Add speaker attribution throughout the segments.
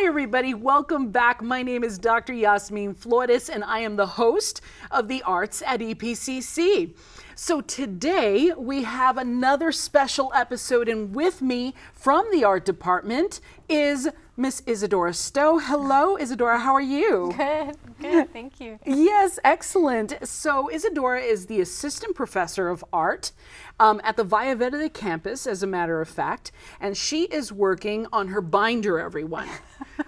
Speaker 1: Hi, everybody. Welcome back. My name is Dr. Yasmin Flores, and I am the host of the Arts at EPCC. So today we have another special episode, and with me from the art department is Miss Isadora Stowe. Hello, Isadora. How are you?
Speaker 2: Good. Thank you.
Speaker 1: Yes, excellent. So Isadora is the assistant professor of art at the Via Verde campus, as a matter of fact, and she is working on her binder, everyone.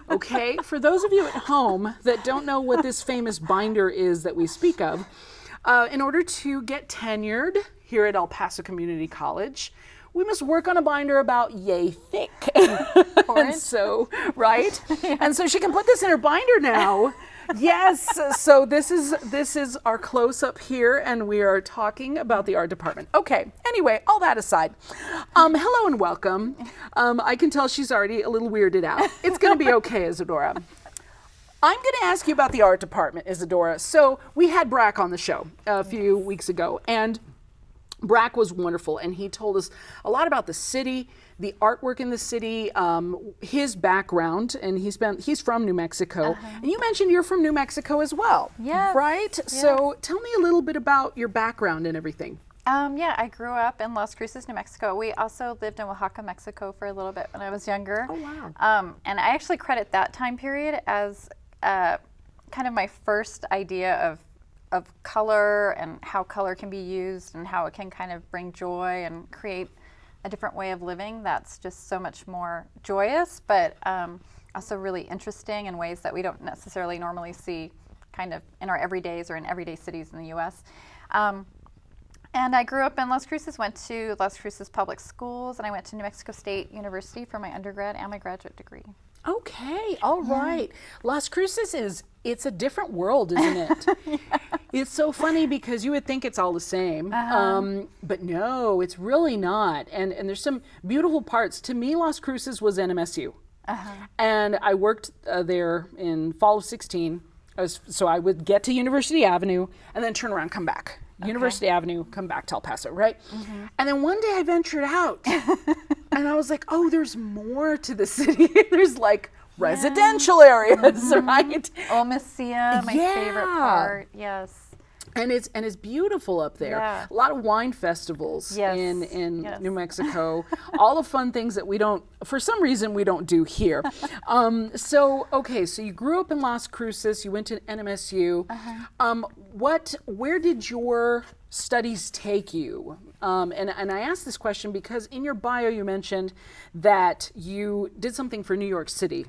Speaker 1: Okay, for those of you at home that don't know what this famous binder is that we speak of, in order to get tenured here at El Paso Community College, we must work on a binder about yay thick. And so, right? Yeah. And so she can put this in her binder now. Yes, so this is our close-up here, and we are talking about the art department. Okay, anyway, all that aside, hello and welcome. I can tell she's already a little weirded out. It's going to be okay, Isadora. I'm going to ask you about the art department, Isadora. So we had Brack on the show a few weeks ago, and Brack was wonderful, and he told us a lot about the city, the artwork in the city, his background, and he's from New Mexico. And you mentioned you're from New Mexico as well.
Speaker 2: Yeah.
Speaker 1: Right? Yeah. So tell me a little bit about your background and everything.
Speaker 2: Yeah, I grew up in Las Cruces, New Mexico. We also lived in Oaxaca, Mexico for a little bit when I was younger.
Speaker 1: Oh, wow.
Speaker 2: And I actually credit that time period as kind of my first idea of color and how color can be used and how it can kind of bring joy and create a different way of living that's just so much more joyous, but also really interesting in ways that we don't necessarily normally see kind of in our everydays or in everyday cities in the U.S. And I grew up in Las Cruces, went to Las Cruces Public Schools, and I went to New Mexico State University for my undergrad and my graduate degree.
Speaker 1: Okay, all right. Las Cruces it's a different world, isn't it? Yeah. It's so funny because you would think it's all the same, but no, it's really not. And there's some beautiful parts. To me, Las Cruces was NMSU. And I worked there in fall of 16. So I would get to University Avenue and then turn around, come back. Okay. University Avenue, come back to El Paso, right? And then one day I ventured out and I was like, oh, there's more to the city. There's like residential areas, right?
Speaker 2: Omasia, my favorite part, yes.
Speaker 1: And it's beautiful up there.
Speaker 2: Yeah.
Speaker 1: A lot of wine festivals in New Mexico. All the fun things that for some reason we don't do here. So you grew up in Las Cruces, you went to NMSU. Where did your studies take you? And I asked this question because in your bio you mentioned that you did something for New York City.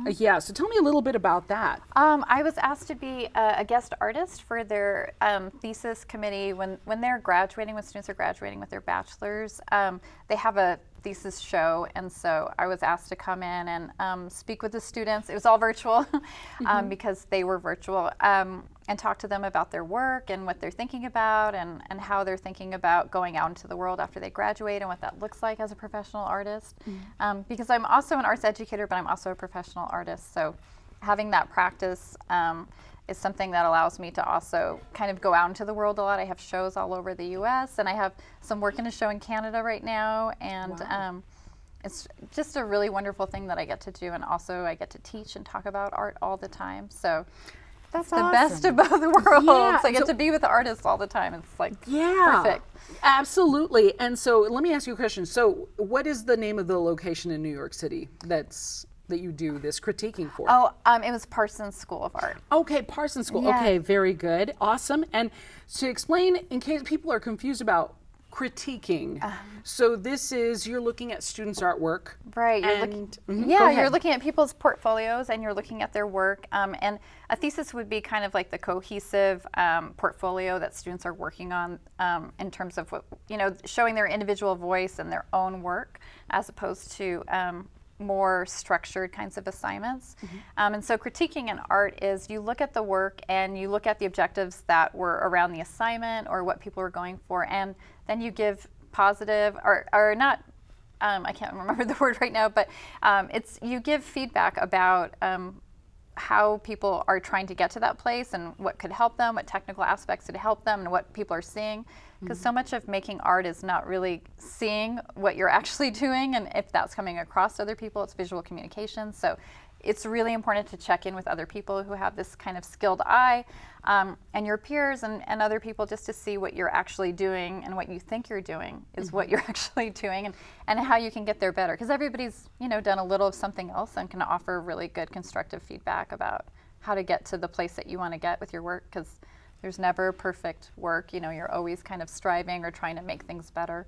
Speaker 1: Yeah, so tell me a little bit about that.
Speaker 2: I was asked to be a guest artist for their thesis committee when they're graduating, when students are graduating with their bachelor's. They have a thesis show, and so I was asked to come in and speak with the students. It was all virtual because they were virtual, and talk to them about their work and what they're thinking about and how they're thinking about going out into the world after they graduate and what that looks like as a professional artist. Because I'm also an arts educator, but I'm also a professional artist. So having that practice is something that allows me to also kind of go out into the world a lot. I have shows all over the U.S. and I have some work in a show in Canada right now. And wow. It's just a really wonderful thing that I get to do. And also I get to teach and talk about art all the time. So that's the best of both worlds. Yeah. I get to be with the artists all the time. It's like perfect.
Speaker 1: Absolutely. And so let me ask you a question. So what is the name of the location in New York City that you do this critiquing for?
Speaker 2: It was Parsons School of Art.
Speaker 1: Okay, Parsons School. Yeah. Okay, very good. Awesome. And to explain, in case people are confused about critiquing, so this is, you're looking at students' artwork.
Speaker 2: Right. You're looking at people's portfolios and you're looking at their work. And a thesis would be kind of like the cohesive portfolio that students are working on in terms of showing their individual voice and their own work as opposed to more structured kinds of assignments. And so critiquing in art is you look at the work and you look at the objectives that were around the assignment or what people were going for, and then you give positive or not, I can't remember the word right now, but you give feedback about how people are trying to get to that place and what could help them, what technical aspects could help them, and what people are seeing. Because so much of making art is not really seeing what you're actually doing, and if that's coming across to other people, it's visual communication. So it's really important to check in with other people who have this kind of skilled eye, and your peers and other people, just to see what you're actually doing, and what you think you're doing is what you're actually doing, and how you can get there better. Because everybody's, done a little of something else and can offer really good constructive feedback about how to get to the place that you want to get with your work, because there's never perfect work. You're always kind of striving or trying to make things better.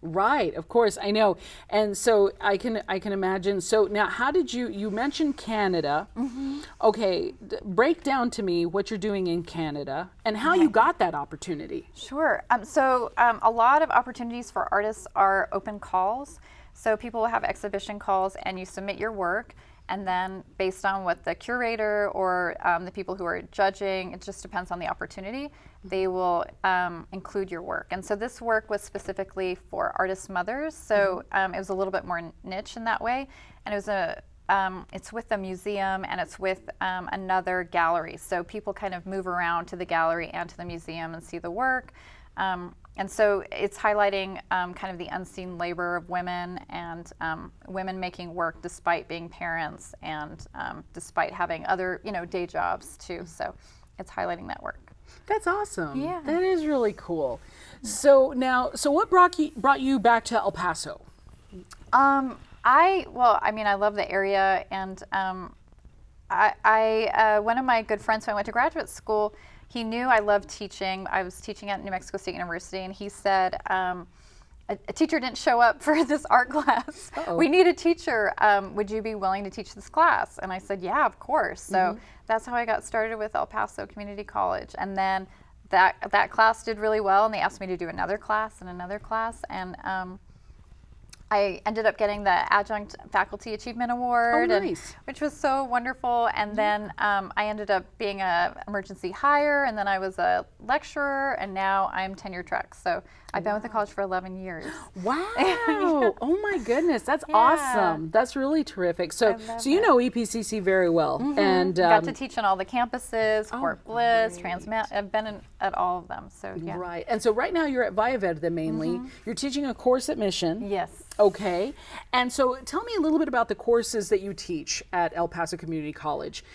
Speaker 1: Right. Of course, I know. And so I can imagine. So now, how did you mentioned Canada? Okay, break down to me what you're doing in Canada and how you got that opportunity.
Speaker 2: Sure. So a lot of opportunities for artists are open calls. So people will have exhibition calls, and you submit your work. And then based on what the curator or the people who are judging, it just depends on the opportunity, they will include your work. And so this work was specifically for artist mothers. So it was a little bit more niche in that way. And it was it's with a museum, and it's with another gallery. So people kind of move around to the gallery and to the museum and see the work. And so it's highlighting kind of the unseen labor of women, and women making work despite being parents, and despite having other, day jobs too. So it's highlighting that work.
Speaker 1: That's awesome.
Speaker 2: Yeah.
Speaker 1: That is really cool. So what brought you back to El Paso?
Speaker 2: I love the area, and I one of my good friends, when I went to graduate school, he knew I loved teaching. I was teaching at New Mexico State University, and he said, a teacher didn't show up for this art class. We need a teacher. Would you be willing to teach this class? And I said, yeah, of course. So that's how I got started with El Paso Community College. And then that class did really well, and they asked me to do another class and another class. And I ended up getting the Adjunct Faculty Achievement Award, which was so wonderful. And then I ended up being an emergency hire, and then I was a lecturer, and now I'm tenure track. So I've been with the college for 11 years.
Speaker 1: Wow. Oh my goodness. That's awesome. That's really terrific. So you know EPCC very well. And
Speaker 2: got to teach on all the campuses, Fort Bliss, Transmount. I've been at all of them. So yeah.
Speaker 1: Right. And so right now you're at Via Verde mainly. You're teaching a course at Mission.
Speaker 2: Yes.
Speaker 1: Okay. And so tell me a little bit about the courses that you teach at El Paso Community College.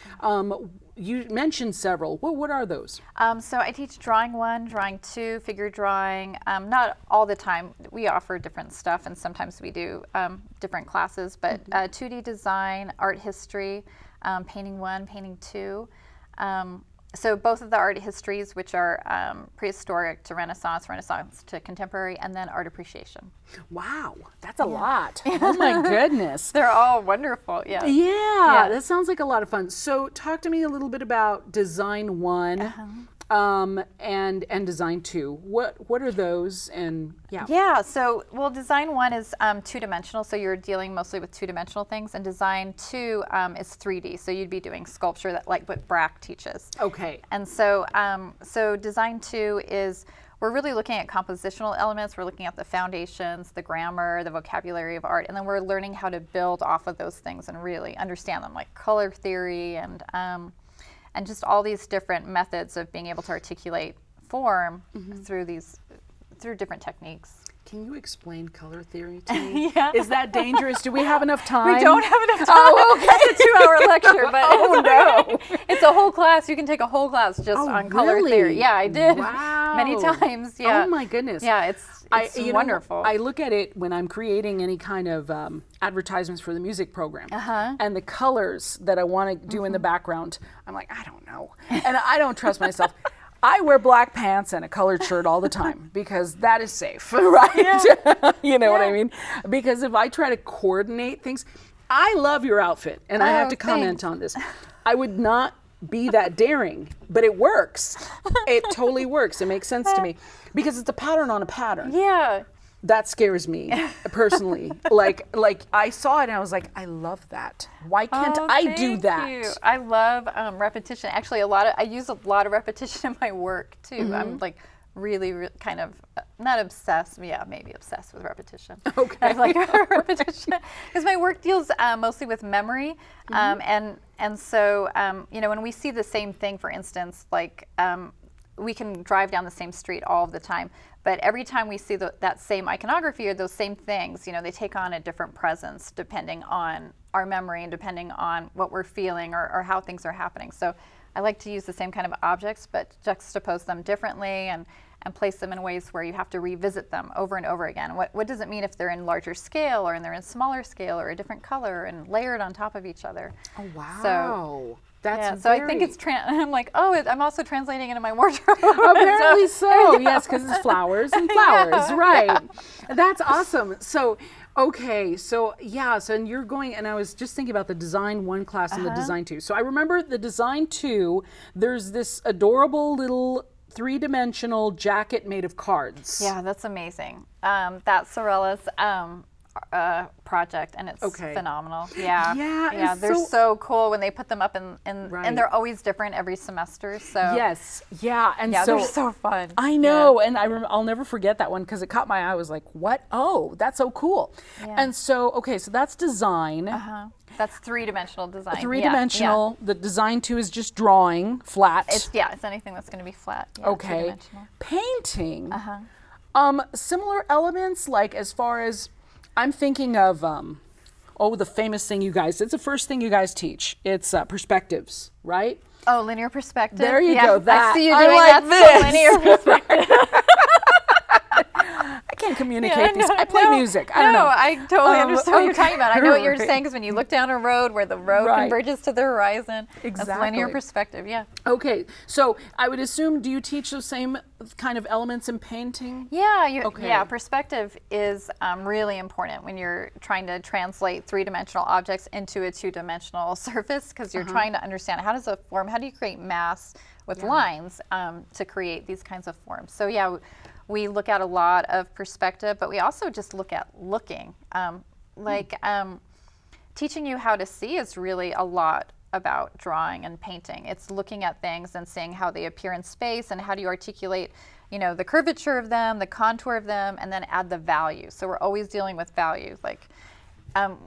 Speaker 1: You mentioned several. What are those?
Speaker 2: So I teach Drawing 1, Drawing 2, Figure Drawing. Not all the time. We offer different stuff, and sometimes we do different classes, but 2D design, art history, Painting 1, Painting 2. So both of the art histories, which are prehistoric to Renaissance, Renaissance to contemporary, and then art appreciation.
Speaker 1: Wow, that's a lot. Oh my goodness.
Speaker 2: They're all wonderful, yeah.
Speaker 1: Yeah, that sounds like a lot of fun. So talk to me a little bit about Design 1 and Design 2. What are those? And
Speaker 2: Yeah, so Design 1 is two-dimensional, so you're dealing mostly with two-dimensional things, and Design 2 is 3D, so you'd be doing sculpture, that like what Brack teaches.
Speaker 1: Okay.
Speaker 2: And so so Design 2 is, we're really looking at compositional elements. We're looking at the foundations, the grammar, the vocabulary of art, and then we're learning how to build off of those things and really understand them, like color theory and just all these different methods of being able to articulate form through different techniques.
Speaker 1: Can you explain color theory to me? Is that dangerous? Do we have enough time?
Speaker 2: We don't have enough time. Oh, okay. It's a 2-hour lecture, but it's a whole class. You can take a whole class just on color theory. Yeah, I did.
Speaker 1: Wow.
Speaker 2: Many times. Yeah.
Speaker 1: Oh my goodness.
Speaker 2: Yeah, it's wonderful.
Speaker 1: I look at it when I'm creating any kind of advertisements for the music program, and the colors that I want to do in the background, I'm like, I don't know, and I don't trust myself. I wear black pants and a colored shirt all the time because that is safe, right? Yeah. You know what I mean? Because if I try to coordinate things, I love your outfit, and I have to comment on this. I would not be that daring, but it works. It totally works. It makes sense to me because it's a pattern on a pattern.
Speaker 2: Yeah.
Speaker 1: That scares me personally. like I saw it and I was like, I love that. Why can't I do that?
Speaker 2: Thank you. I love repetition. Actually, I use a lot of repetition in my work too. I'm like really kind of not obsessed. Yeah, maybe obsessed with repetition.
Speaker 1: Okay.
Speaker 2: I like repetition because my work deals mostly with memory, and so when we see the same thing, for instance, like we can drive down the same street all of the time. But every time we see that same iconography or those same things, they take on a different presence depending on our memory and depending on what we're feeling or how things are happening. So I like to use the same kind of objects, but juxtapose them differently and place them in ways where you have to revisit them over and over again. What does it mean if they're in larger scale or they're in smaller scale or a different color and layered on top of each other?
Speaker 1: Oh, wow.
Speaker 2: So,
Speaker 1: That's
Speaker 2: so I think it's, I'm like, oh, I'm also translating into my wardrobe.
Speaker 1: Apparently so. Yes, because it's flowers and flowers, right. That's awesome. So, okay, so and you're going, and I was just thinking about the design 1 class and the design 2. So I remember the design 2, there's this adorable little 3-dimensional jacket made of cards.
Speaker 2: Yeah, that's amazing. That's Sorella's project, and it's phenomenal. Yeah, they're so cool when they put them up, and they're always different every semester. So
Speaker 1: and so
Speaker 2: they're so fun.
Speaker 1: I know, and I'll never forget that one because it caught my eye. I was like, "What? Oh, that's so cool!" And so so that's design.
Speaker 2: That's 3-dimensional design.
Speaker 1: 3-dimensional. The design 2 is just drawing flat.
Speaker 2: It's anything that's going to be flat.
Speaker 1: Okay. Painting. Similar elements, like as far as I'm thinking of, the famous thing you guys, it's the first thing you guys teach. It's perspectives, right?
Speaker 2: Oh, linear perspective.
Speaker 1: There you go. That
Speaker 2: I see you doing that.
Speaker 1: This.
Speaker 2: Linear perspective.
Speaker 1: I can't communicate these. I play music. I don't know.
Speaker 2: I totally understand what you're talking about. I know what you're saying, because when you look down a road where the road converges to the horizon, that's linear perspective,
Speaker 1: Okay, so I would assume, do you teach those same kind of elements in painting?
Speaker 2: Yeah, perspective is really important when you're trying to translate 3-dimensional objects into a 2-dimensional surface, because you're trying to understand how do you create mass with lines to create these kinds of forms. So we look at a lot of perspective, but we also just look at looking. Teaching you how to see is really a lot about drawing and painting. It's looking at things and seeing how they appear in space and how do you articulate, the curvature of them, the contour of them, and then add the value. So we're always dealing with value. Like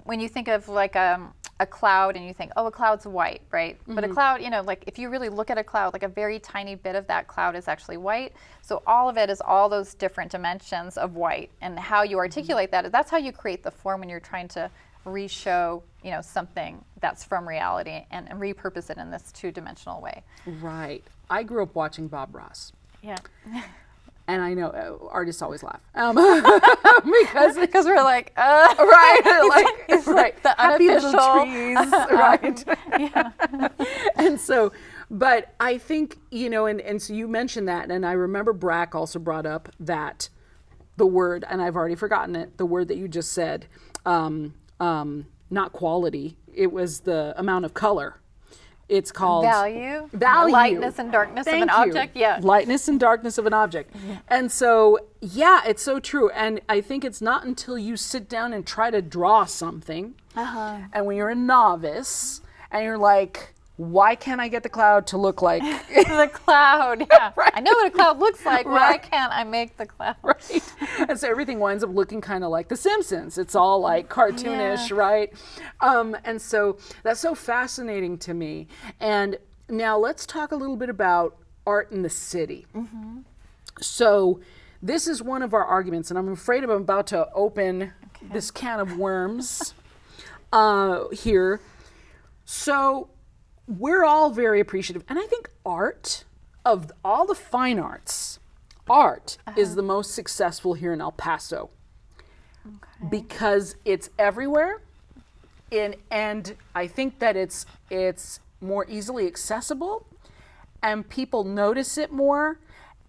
Speaker 2: when you think of like a cloud and you think, oh, a cloud's white, right? But a cloud, like if you really look at a cloud, like a very tiny bit of that cloud is actually white. So all of it is all those different dimensions of white, and how you articulate that, that's how you create the form when you're trying to re-show, something that's from reality and repurpose it in this 2-dimensional way.
Speaker 1: Right. I grew up watching Bob Ross.
Speaker 2: Yeah.
Speaker 1: And I know artists always laugh because
Speaker 2: we're like,
Speaker 1: right,
Speaker 2: the
Speaker 1: happy
Speaker 2: unofficial
Speaker 1: little trees, right? And so, but I think and so you mentioned that, and I remember Brack also brought up that the word, and I've already forgotten it, the word that you just said, not quality. It was the amount of color. It's called
Speaker 2: value. Lightness and darkness of an object. Yeah.
Speaker 1: Lightness and darkness of an object. And so, it's so true. And I think it's not until you sit down and try to draw something, and when you're a novice, and you're like, why can't I get the cloud to look like
Speaker 2: the cloud? Yeah. I know what a cloud looks like. Why can't I make the cloud?
Speaker 1: Right. And so everything winds up looking kind of like The Simpsons. It's all like cartoonish, right? And so that's so fascinating to me. And now let's talk a little bit about art in the city. So this is one of our arguments, and I'm afraid I'm about to open this can of worms here. So we're all very appreciative, and I think art, of all the fine arts, art is the most successful here in El Paso because it's everywhere, and I think that it's more easily accessible, and people notice it more,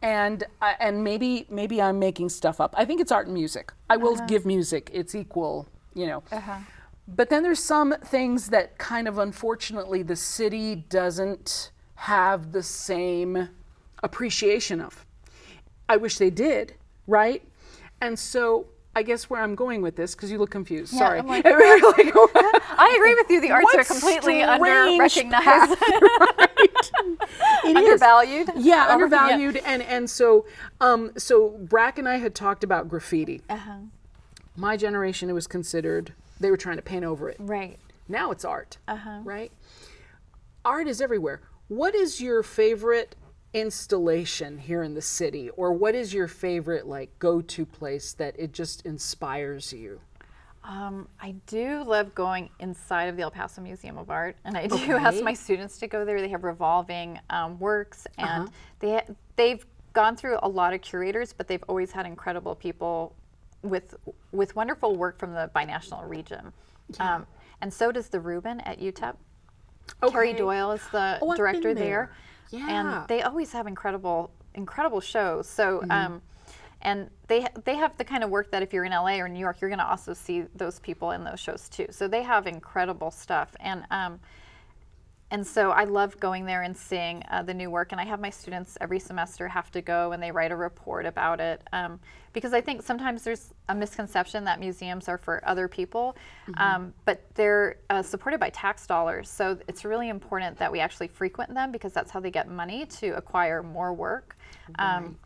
Speaker 1: and maybe I'm making stuff up. I think it's art and music. I will give music its equal, But then there's some things that kind of, unfortunately, the city doesn't have the same appreciation of. I wish they did, right? And so I guess where I'm going with this, because you look confused. Sorry.
Speaker 2: I'm like, I agree with you. The arts are completely under-recognized. Undervalued.
Speaker 1: Yeah, undervalued. And so Brack and I had talked about graffiti. My generation, it was considered, they were trying to paint over it.
Speaker 2: Right.
Speaker 1: Now it's art, right? Art is everywhere. What is your favorite installation here in the city, or what is your favorite like go-to place that it just inspires you?
Speaker 2: I do love going inside of the El Paso Museum of Art, and I do ask my students to go there. They have revolving works, and they've gone through a lot of curators, but they've always had incredible people with wonderful work from the binational region. And so does the Rubin at UTEP. Carrie Doyle is the director there.
Speaker 1: Yeah.
Speaker 2: And they always have incredible shows. So, and they have the kind of work that if you're in LA or New York, you're going to also see those people in those shows too. So they have incredible stuff. And so I love going there and seeing the new work. And I have my students every semester have to go and they write a report about it. Because I think sometimes there's a misconception that museums are for other people, but they're supported by tax dollars. So it's really important that we actually frequent them because that's how they get money to acquire more work,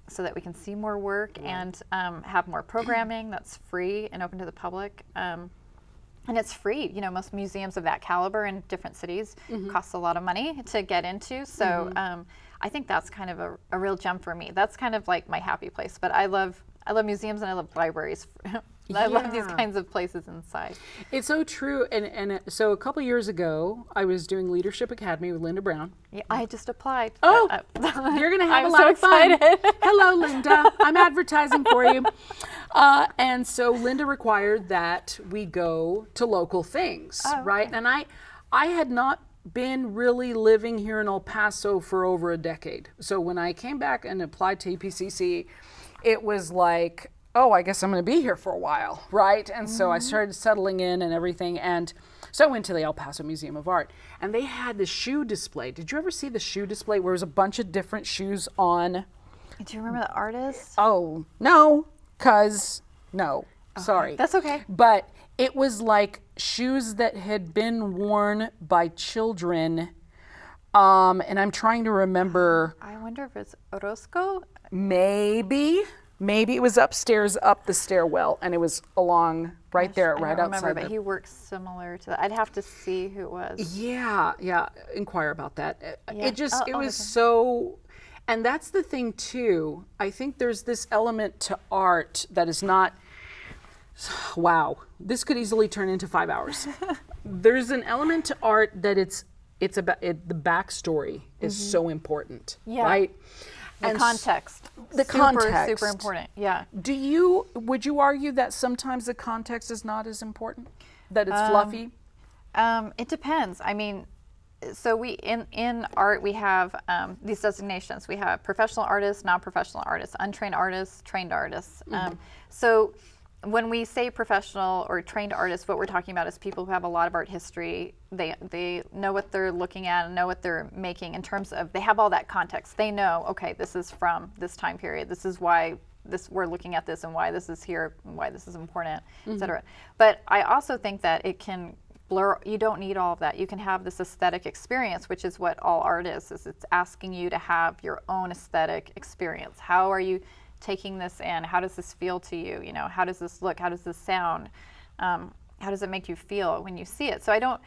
Speaker 2: so that we can see more work and have more programming that's free and open to the public. And it's free. You know, most museums of that caliber in different cities cost a lot of money to get into. So I think that's kind of a real gem for me. That's kind of like my happy place. But I love museums and I love libraries. I love these kinds of places inside.
Speaker 1: It's so true. And so a couple years ago, I was doing Leadership Academy with Linda Brown.
Speaker 2: Yeah, I just applied.
Speaker 1: Oh, you're going to have a lot of fun. Hello, Linda. I'm advertising for you. And so Linda required that we go to local things, right? And I had not been really living here in El Paso for over a decade. So when I came back and applied to EPCC, it was like, oh, I guess I'm going to be here for a while, right? And so I started settling in and everything. And so I went to the El Paso Museum of Art, and they had the shoe display. Did you ever see the shoe display where there was a bunch of different shoes on?
Speaker 2: Do you remember the artist?
Speaker 1: Oh, no, sorry.
Speaker 2: That's okay.
Speaker 1: But it was like shoes that had been worn by children. And I'm trying to remember.
Speaker 2: I wonder if it's Orozco?
Speaker 1: Maybe it was upstairs, up the stairwell, and it was along right there, right outside. I don't remember,
Speaker 2: but he works similar to that. I'd have to see who it was.
Speaker 1: Yeah. Inquire about that. It was so, and that's the thing too. I think there's this element to art that is not. Wow, this could easily turn into 5 hours. There's an element to art that it's about the backstory is so important, right?
Speaker 2: The context. Super important. Yeah.
Speaker 1: Would you argue that sometimes the context is not as important? That it's fluffy?
Speaker 2: It depends. I mean, so we in art we have these designations. We have professional artists, non-professional artists, untrained artists, trained artists. So when we say professional or trained artists, what we're talking about is people who have a lot of art history. They know what they're looking at and know what they're making in terms of, they have all that context. They know, okay, this is from this time period. This is why we're looking at this and why this is here and why this is important, et cetera. But I also think that it can blur, you don't need all of that. You can have this aesthetic experience, which is what all art is it's asking you to have your own aesthetic experience. How are you taking this in? How does this feel to you? You know, how does this look? How does this sound? How does it make you feel when you see it? So I don't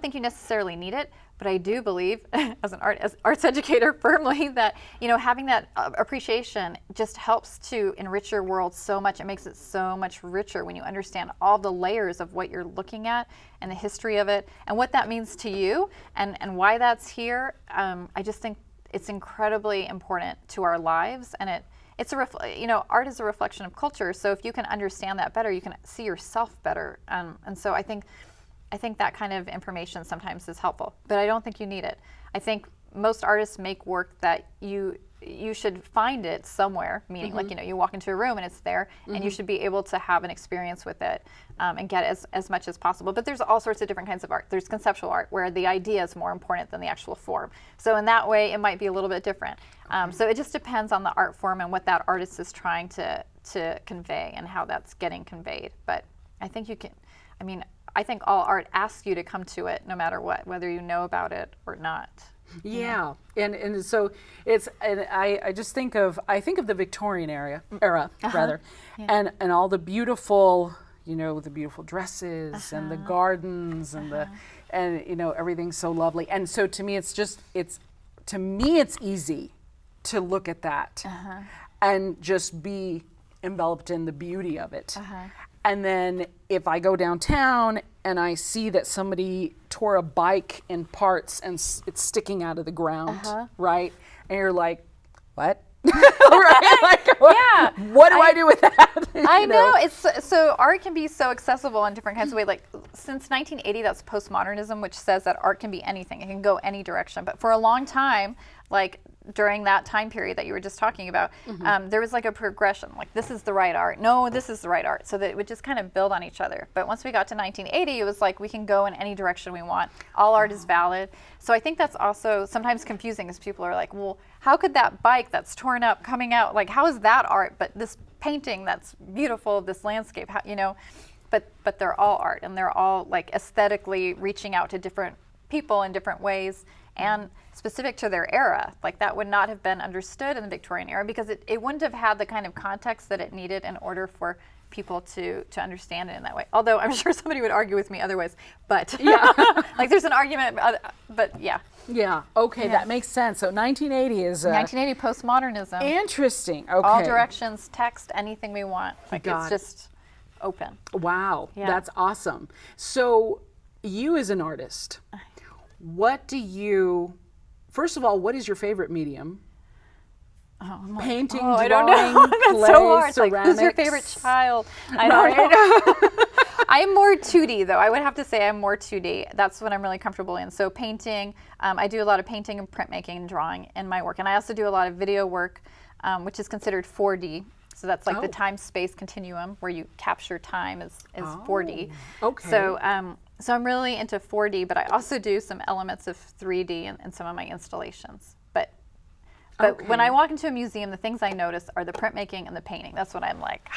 Speaker 2: think you necessarily need it, but I do believe, as an arts educator, firmly that having that appreciation just helps to enrich your world so much. It makes it so much richer when you understand all the layers of what you're looking at and the history of it and what that means to you and why that's here. I just think it's incredibly important to our lives, and it's art is a reflection of culture. So if you can understand that better, you can see yourself better. And so I think that kind of information sometimes is helpful, but I don't think you need it. I think most artists make work that you should find it somewhere, meaning like, you walk into a room and it's there, and you should be able to have an experience with it and get as much as possible. But there's all sorts of different kinds of art. There's conceptual art where the idea is more important than the actual form. So in that way, it might be a little bit different. So it just depends on the art form and what that artist is trying to convey and how that's getting conveyed. But I think I think all art asks you to come to it no matter what, whether you know about it or not.
Speaker 1: Yeah, and so I just think of the Victorian era rather, and all the beautiful the beautiful dresses and the gardens and everything's so lovely. And so to me it's easy to look at that and just be enveloped in the beauty of it. And then if I go downtown and I see that somebody tore a bike in parts and it's sticking out of the ground, right? And you're like, what? Right? Like, what do I do with that?
Speaker 2: I know. It's so art can be so accessible in different kinds of ways. Like since 1980, that's postmodernism, which says that art can be anything. It can go any direction. But for a long time, like during that time period that you were just talking about, there was like a progression. Like this is the right art. No, this is the right art. So that it would just kind of build on each other. But once we got to 1980, it was like we can go in any direction we want. All art is valid. So I think that's also sometimes confusing, as people are like, well, how could that bike that's torn up coming out, like how is that art? But this painting that's beautiful, this landscape, how, you know, but they're all art, and they're all like aesthetically reaching out to different people in different ways and specific to their era. Like that would not have been understood in the Victorian era because it wouldn't have had the kind of context that it needed in order for people to understand it in that way. Although I'm sure somebody would argue with me otherwise, but like there's an argument, but yeah.
Speaker 1: Yeah, okay, that makes sense. So 1980 is
Speaker 2: 1980 postmodernism.
Speaker 1: Interesting. Okay.
Speaker 2: All directions, text, anything we want. Like
Speaker 1: Got
Speaker 2: it's just open.
Speaker 1: Wow,
Speaker 2: Yeah.
Speaker 1: that's awesome. So you as an artist, what do you, first of all, what is your favorite medium? Painting, drawing,
Speaker 2: I don't know. That's
Speaker 1: clay,
Speaker 2: so hard. It's
Speaker 1: ceramics.
Speaker 2: like, who's your favorite child? I don't know. I'm more 2D though. I would have to say I'm more 2D. That's what I'm really comfortable in. So painting, I do a lot of painting and printmaking and drawing in my work. And I also do a lot of video work, which is considered 4D. So that's like the time-space continuum where you capture time is 4D.
Speaker 1: Okay.
Speaker 2: So I'm really into 4D, but I also do some elements of 3D in some of my installations. But when I walk into a museum, the things I notice are the printmaking and the painting. That's what I'm like,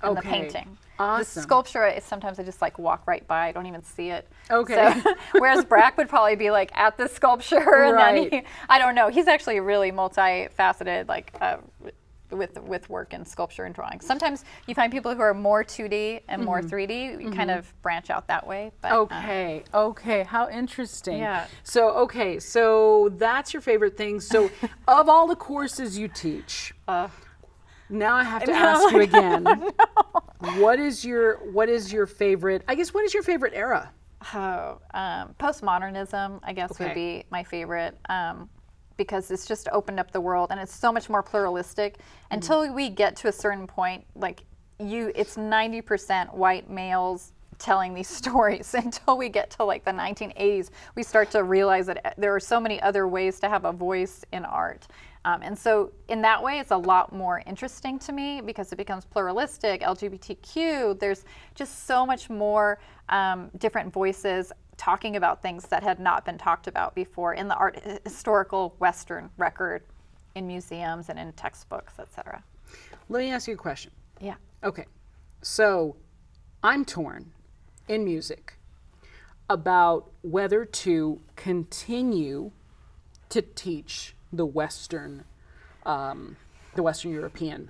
Speaker 2: and the painting.
Speaker 1: Awesome.
Speaker 2: The sculpture, sometimes I just like walk right by. I don't even see it.
Speaker 1: Okay.
Speaker 2: So, whereas Brack would probably be like at the sculpture, and
Speaker 1: Right.
Speaker 2: then I don't know. He's actually really multifaceted, like with work in sculpture and drawing. Sometimes you find people who are more 2D and more 3D. You kind of branch out that way. But,
Speaker 1: Okay, how interesting.
Speaker 2: Yeah.
Speaker 1: So that's your favorite thing. So of all the courses you teach, now I have to ask you again, what is your favorite, I guess, what is your favorite era?
Speaker 2: Postmodernism, I guess, would be my favorite. Because it's just opened up the world and it's so much more pluralistic. Until we get to a certain point, like it's 90% white males telling these stories. Until we get to like the 1980s, we start to realize that there are so many other ways to have a voice in art. And so in that way, it's a lot more interesting to me because it becomes pluralistic, LGBTQ. There's just so much more different voices talking about things that had not been talked about before in the art historical Western record, in museums and in textbooks, etc.
Speaker 1: Let me ask you a question.
Speaker 2: Yeah.
Speaker 1: Okay, so I'm torn in music about whether to continue to teach the Western European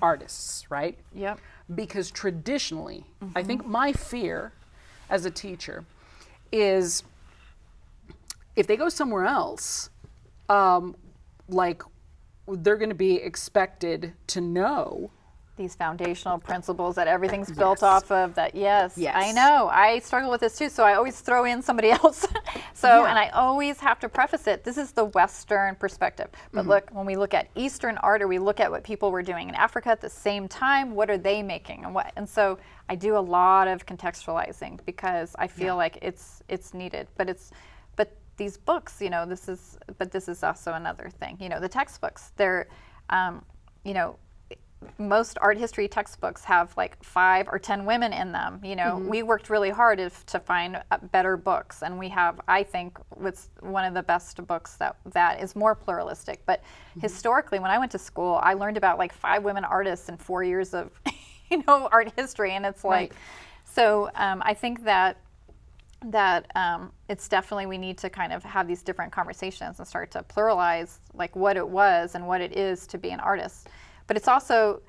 Speaker 1: artists, right?
Speaker 2: Yep.
Speaker 1: Because traditionally, I think my fear as a teacher is if they go somewhere else, like they're going to be expected to know
Speaker 2: these foundational principles that everything's built off of. That yes, I
Speaker 1: Yes.
Speaker 2: know. I struggle with this too, so I always throw in somebody else. And I always have to preface it. This is the Western perspective. But look, when we look at Eastern art, or we look at what people were doing in Africa at the same time, what are they making and what? And so I do a lot of contextualizing because I feel like it's needed. But these books, this is also another thing. The textbooks, they're, most art history textbooks have like 5 or 10 women in them. We worked really hard to find better books, and we have, I think, what's one of the best books that is more pluralistic. But historically, when I went to school, I learned about like 5 women artists in 4 years of, art history, and it's like, so I think that it's definitely, we need to kind of have these different conversations and start to pluralize like what it was and what it is to be an artist. But it's also,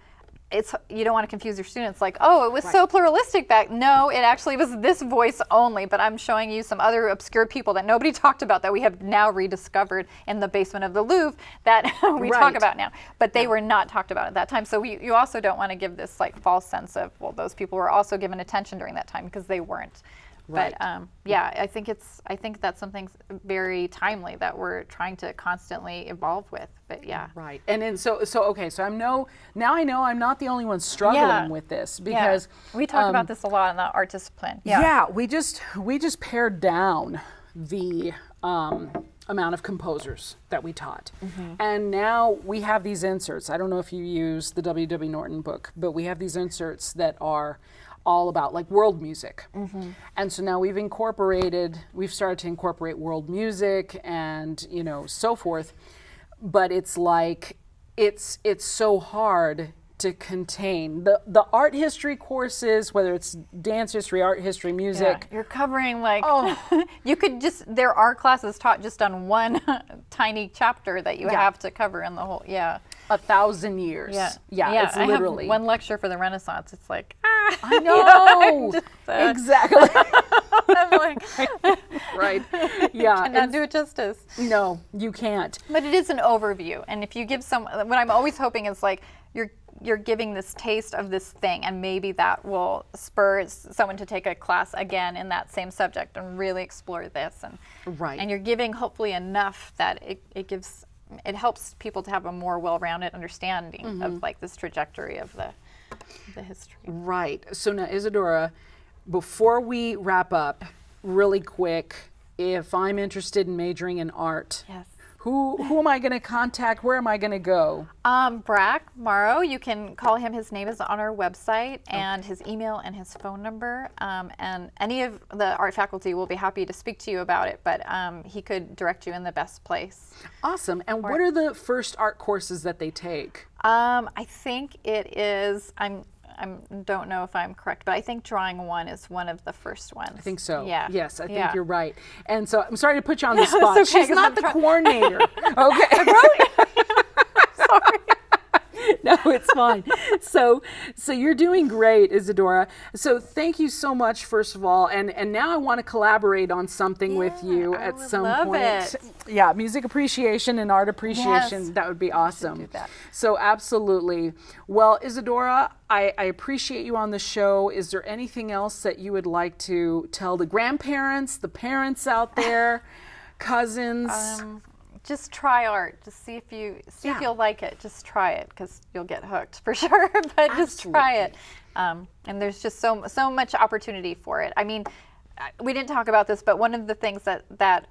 Speaker 2: you don't want to confuse your students like, oh, it was so pluralistic back. No, it actually was this voice only, but I'm showing you some other obscure people that nobody talked about that we have now rediscovered in the basement of the Louvre that we talk about now. But they were not talked about at that time. So you also don't want to give this like false sense of, well, those people were also given attention during that time, because they weren't. Right. But yeah, I think that's something very timely that we're trying to constantly evolve with. But yeah.
Speaker 1: Right. And then so now I know I'm not the only one struggling with this, because
Speaker 2: we talk about this a lot in the art discipline.
Speaker 1: Yeah, we just pared down the amount of composers that we taught. And now we have these inserts. I don't know if you use the W.W. Norton book, but we have these inserts that are all about like world music. And so now we've started to incorporate world music and, you know, so forth. But it's like, it's so hard to contain. The art history courses, whether it's dance history, art history, music.
Speaker 2: You're covering like, you could there are classes taught just on one tiny chapter that you have to cover in the whole,
Speaker 1: 1,000 years.
Speaker 2: Yeah,
Speaker 1: it's literally.
Speaker 2: I have one lecture for the Renaissance. It's like,
Speaker 1: I know. Exactly.
Speaker 2: I'm like,
Speaker 1: right. Yeah.
Speaker 2: Cannot do it justice.
Speaker 1: No, you can't.
Speaker 2: But it is an overview. And if you give what I'm always hoping is like, you're giving this taste of this thing, and maybe that will spur someone to take a class again in that same subject and really explore this. And you're giving hopefully enough that it helps people to have a more well-rounded understanding of like this trajectory of the history.
Speaker 1: Right. So now, Isadora, before we wrap up, really quick, if I'm interested in majoring in art, who am I going to contact? Where am I going to go?
Speaker 2: Brack Morrow. You can call him. His name is on our website, and his email and his phone number. And any of the art faculty will be happy to speak to you about it, but he could direct you in the best place.
Speaker 1: Awesome. And what are the first art courses that they take?
Speaker 2: I think it is, I don't know if I'm correct, but I think drawing one is one of the first ones.
Speaker 1: I think so.
Speaker 2: Yeah.
Speaker 1: Yes, I think you're right. And so I'm sorry to put you on the spot.
Speaker 2: Okay,
Speaker 1: she's not the coordinator. Okay.
Speaker 2: Sorry.
Speaker 1: No, it's fine. So you're doing great, Isadora. So thank you so much, first of all. And now I want to collaborate on something with you at some point.
Speaker 2: It.
Speaker 1: Yeah, music appreciation and art appreciation.
Speaker 2: Yes.
Speaker 1: That would be awesome.
Speaker 2: Do that.
Speaker 1: So absolutely. Well, Isadora, I appreciate you on the show. Is there anything else that you would like to tell the grandparents, the parents out there, cousins?
Speaker 2: Just try art. Just see if you'll like it. Just try it, because you'll get hooked for sure. But just try it. And there's just so much opportunity for it. I mean, we didn't talk about this, but one of the things that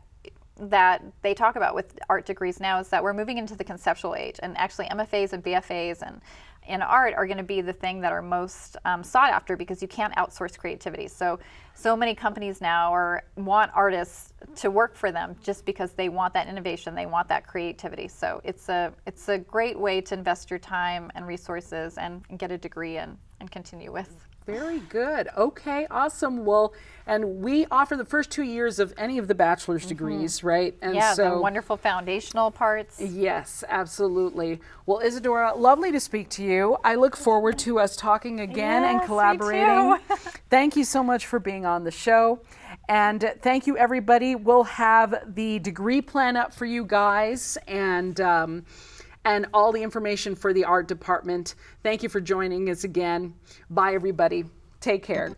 Speaker 2: they talk about with art degrees now is that we're moving into the conceptual age, and actually MFAs and BFAs and in art are going to be the thing that are most sought after, because you can't outsource creativity. So many companies now want artists to work for them just because they want that innovation, they want that creativity. So it's a great way to invest your time and resources and get a degree and continue with.
Speaker 1: Very good. Okay, awesome. Well, and we offer the first 2 years of any of the bachelor's degrees, right? And
Speaker 2: the wonderful foundational parts.
Speaker 1: Yes, absolutely. Well, Isadora, lovely to speak to you. I look forward to us talking again and collaborating.
Speaker 2: Me too.
Speaker 1: Thank you so much for being on the show. And thank you, everybody. We'll have the degree plan up for you guys, and all the information for the art department. Thank you for joining us again. Bye, everybody. Take care.